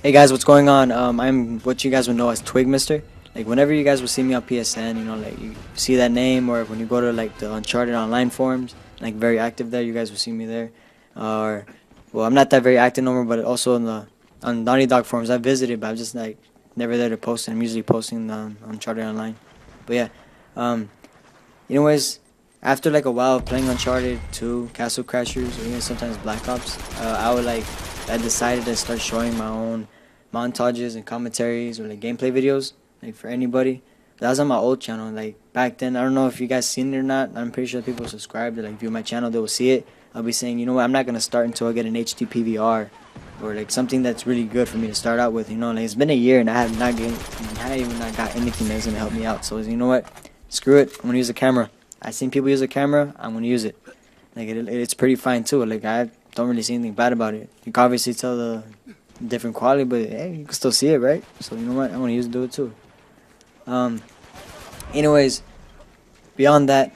Hey guys, what's going on? I'm what you guys would know as Twig Mister. Like whenever you guys will see me on PSN, like you see that name, or when you go to like the Uncharted online forums, like very active there, you guys will see me there. Or, well, I'm not that very active no more, but also on Naughty Dog forums, I visited, but I'm just like never there to post, and I'm usually posting on Uncharted online. But yeah, um, anyways, after like a while of playing Uncharted 2, Castle Crashers, or even sometimes Black Ops, I decided to start showing my own montages and commentaries or like gameplay videos, like for anybody. That was on my old channel. Like back then, I don't know if you guys seen it or not. I'm pretty sure people subscribe to like view my channel, they will see it. I'll be saying, you know what, I'm not gonna start until I get an HD PVR or like something that's really good for me to start out with. Like it's been a year and I have not get, I have even not got anything that's gonna help me out. So you know what, screw it. I'm gonna use a camera. I seen people use a camera. I'm gonna use it. Like it's pretty fine too. Like I don't really see anything bad about it. You can obviously tell the different quality, but hey, you can still see it, right? So you know what? I'm gonna use it, do it too. Um, anyways, beyond that,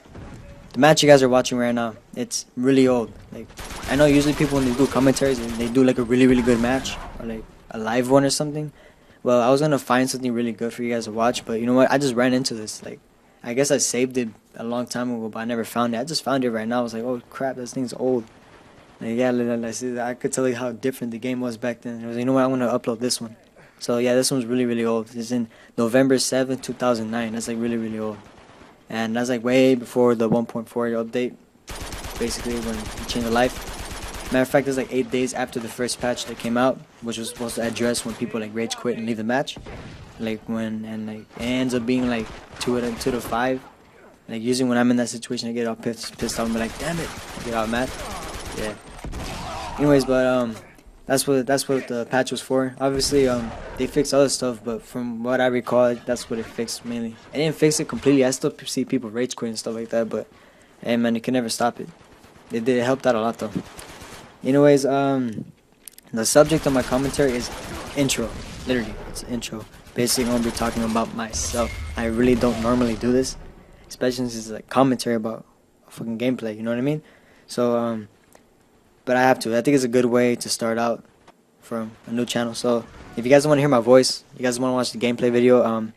the match you guys are watching right now, it's really old. Like I know usually people when they do commentaries, they do like a really good match or like a live one or something. Well, I was gonna find something really good for you guys to watch, but you know what? I just ran into this. Like I guess I saved it a long time ago, but I never found it. I just found it right now. I was like, oh crap, this thing's old. Like, yeah, I could tell you how different the game was back then. I was like, you know what, I'm gonna upload this one. So yeah, this one's really old. It's in November 7th, 2009. That's like really old. And that's like way before the 1.4 update, basically when it changed the life. Matter of fact, it's like 8 days after the first patch that came out, which was supposed to address when people like rage quit and leave the match. Like it ends up being like 2 to 5. Like usually when I'm in that situation, I get all pissed off and be like, damn it, I get all mad. Yeah. Anyways, but that's what the patch was for. Obviously, they fixed other stuff, but from what I recall, that's what it fixed mainly. It didn't fix it completely. I still see people rage quit and stuff like that, but hey man, you can never stop it. It helped out a lot though. Anyways, the subject of my commentary is intro. Literally, it's intro. Basically, I'm gonna be talking about myself. I really don't normally do this, especially since it's like commentary about fucking gameplay. You know what I mean? So but I have to. I think it's a good way to start out from a new channel. So if you guys want to hear my voice, you guys want to watch the gameplay video,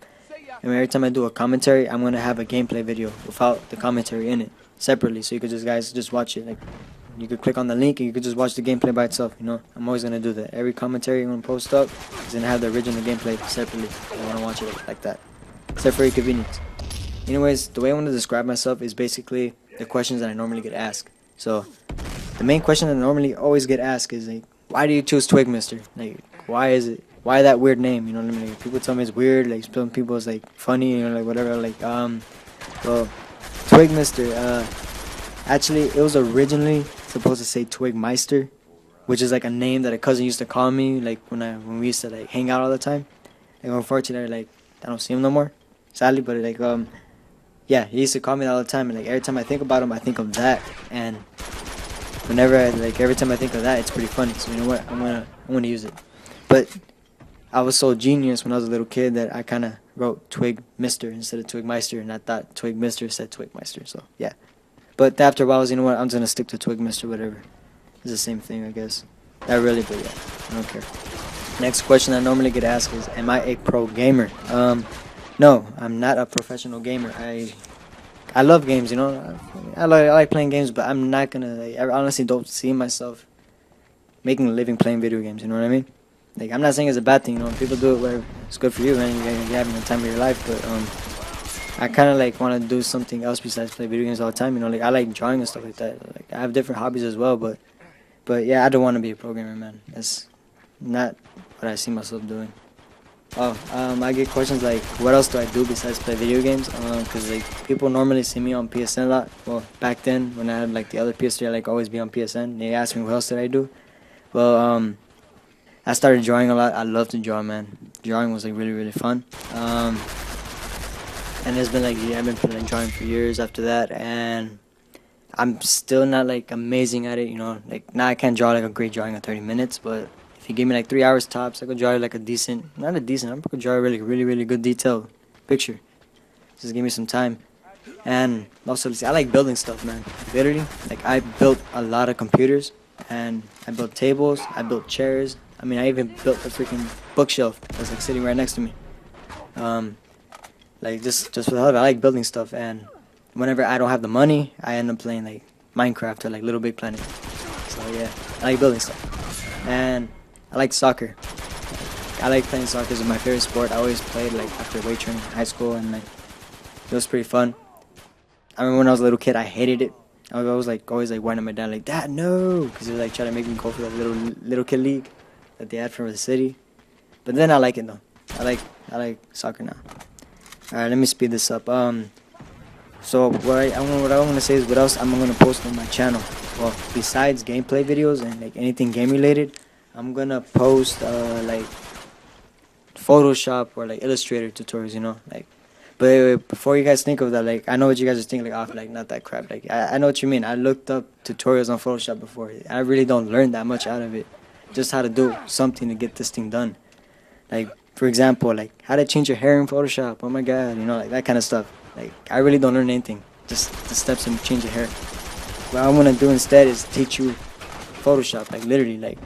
every time I do a commentary, I'm gonna have a gameplay video without the commentary in it separately, so you could just watch it. Like you could click on the link and you could just watch the gameplay by itself. I'm always gonna do that. Every commentary I'm gonna post up is gonna have the original gameplay separately. I want to watch it like that, except for your convenience. Anyways, the way I want to describe myself is basically the questions that I normally get asked. So the main question that I normally always get asked is like, why do you choose Twig Mister? Like, why is it? Why that weird name? You know what I mean? Like, people tell me it's weird. Like some people it's like funny. Like whatever. Like well, Twig Mister. Actually, it was originally supposed to say Twig Meister, which is like a name that a cousin used to call me. Like when we used to like hang out all the time. Like unfortunately, like I don't see him no more, sadly. But like yeah, he used to call me that all the time. And like every time I think about him, I think of that. And every time I think of that, it's pretty funny. So you know what? I'm gonna use it. But I was so genius when I was a little kid that I kind of wrote Twig Mister instead of Twig Meister, and I thought Twig Mister said Twig Meister. So yeah. But after a while, I was, you know what? I'm just gonna stick to Twig Mister. Whatever. It's the same thing, I guess. Not really, but yeah, I don't care. Next question I normally get asked is, am I a pro gamer? No, I'm not a professional gamer. I love games, I like playing games, but I'm not gonna. Like, I honestly don't see myself making a living playing video games. You know what I mean? Like, I'm not saying it's a bad thing. People do it where it's good for you, man. You're having the time of your life. But I kind of like want to do something else besides play video games all the time. Like I like drawing and stuff like that. Like I have different hobbies as well, but yeah, I don't want to be a programmer, man. That's not what I see myself doing. Oh, I get questions like, what else do I do besides play video games? Cause like people normally see me on PSN a lot. Well, back then when I had like the other PS3, I like always be on PSN. They ask me what else did I do. Well, I started drawing a lot. I love to draw, man. Drawing was like really fun. And it's been like, yeah, I've been like drawing for years after that, and I'm still not like amazing at it. Like now I can't draw like a great drawing in 30 minutes, but if you give me like 3 hours tops, I could draw like not a decent, I could draw a really good detailed picture. Just give me some time. And also, I like building stuff, man. Literally, like I built a lot of computers, and I built tables, I built chairs, I mean, I even built a freaking bookshelf that's like sitting right next to me. Like just for the hell of it, I like building stuff, and whenever I don't have the money, I end up playing like Minecraft or like Little Big Planet. So yeah, I like building stuff, and I like soccer. I like playing soccer. It's my favorite sport. I always played like after weight training in high school, and like it was pretty fun. I remember when I was a little kid, I hated it. I was like always like whining at my dad like, "Dad, no," because he was like trying to make me go for that little kid league that they had for the city. But then I like it though. I like soccer now. All right, let me speed this up. So what I want to say is what else I'm gonna post on my channel. Well, besides gameplay videos and like anything game related, I'm gonna post like Photoshop or like Illustrator tutorials. You know, like. But before you guys think of that, like I know what you guys are thinking, like, oh, like not that crap. Like I know what you mean. I looked up tutorials on Photoshop before. I really don't learn that much out of it. Just how to do something to get this thing done. Like for example, like how to change your hair in Photoshop. Oh my God, you know, like that kind of stuff. Like I really don't learn anything. Just the steps to change your hair. What I want to do instead is teach you Photoshop. Like literally, like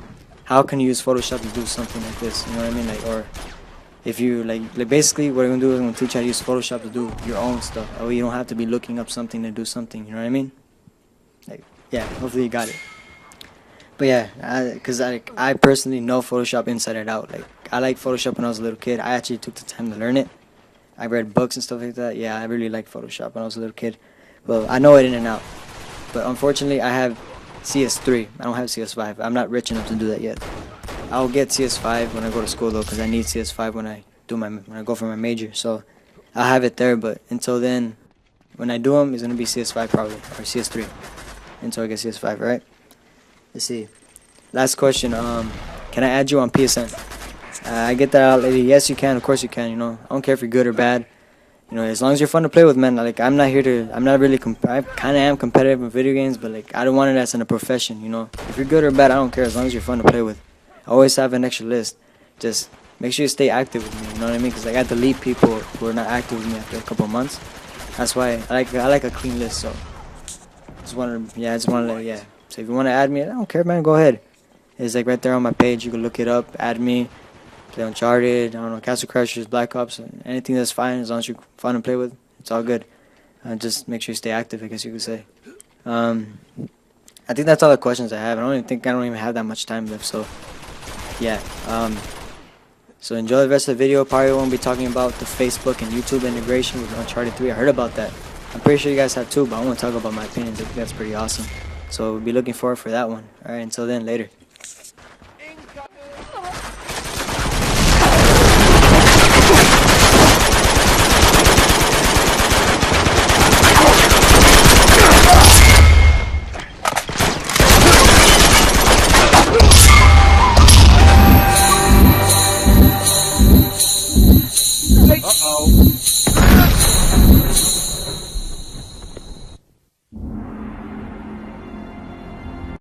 how can you use Photoshop to do something like this? You know what I mean? Like or if you like basically what I'm gonna do is I'm gonna teach you how to use Photoshop to do your own stuff. Oh, you don't have to be looking up something to do something. You know what I mean? Like yeah, hopefully you got it. But yeah, cause I personally know Photoshop inside and out. Like I like Photoshop when I was a little kid. I actually took the time to learn it. I read books and stuff like that. Yeah, I really liked Photoshop when I was a little kid. Well, I know it in and out. But unfortunately, I have CS3. I don't have CS5. I'm not rich enough to do that yet. I'll get CS5 when I go to school though, because I need CS5 when I go for my major. So I'll have it there. But until then, when I do them, it's gonna be CS5 probably or CS3 until I get CS5. Right? Let's see. Last question. Can I add you on PSN? I get that out, lady. Yes, you can. Of course you can. You know, I don't care if you're good or bad. You know, as long as you're fun to play with, man. Like I'm not really. I kind of am competitive in video games, but like I don't want it as in a profession. You know, if you're good or bad, I don't care as long as you're fun to play with. I always have an extra list. Just make sure you stay active with me. You know what I mean? Because like I delete people who are not active with me after a couple of months. That's why I like a clean list. So I just want to. So if you want to add me, I don't care, man. Go ahead. It's like right there on my page. You can look it up. Add me. Play Uncharted. I don't know, Castle Crashers, Black Ops, anything that's fine as long as you're fun to play with. It's all good. Just make sure you stay active, I guess you could say. I think that's all the questions I have. I don't even have that much time left. So yeah. So enjoy the rest of the video. Probably won't be talking about the Facebook and YouTube integration with Uncharted 3. I heard about that. I'm pretty sure you guys have too, but I want to talk about my opinions. I think that's pretty awesome. So we'll be looking forward for that one. Alright, until then, later.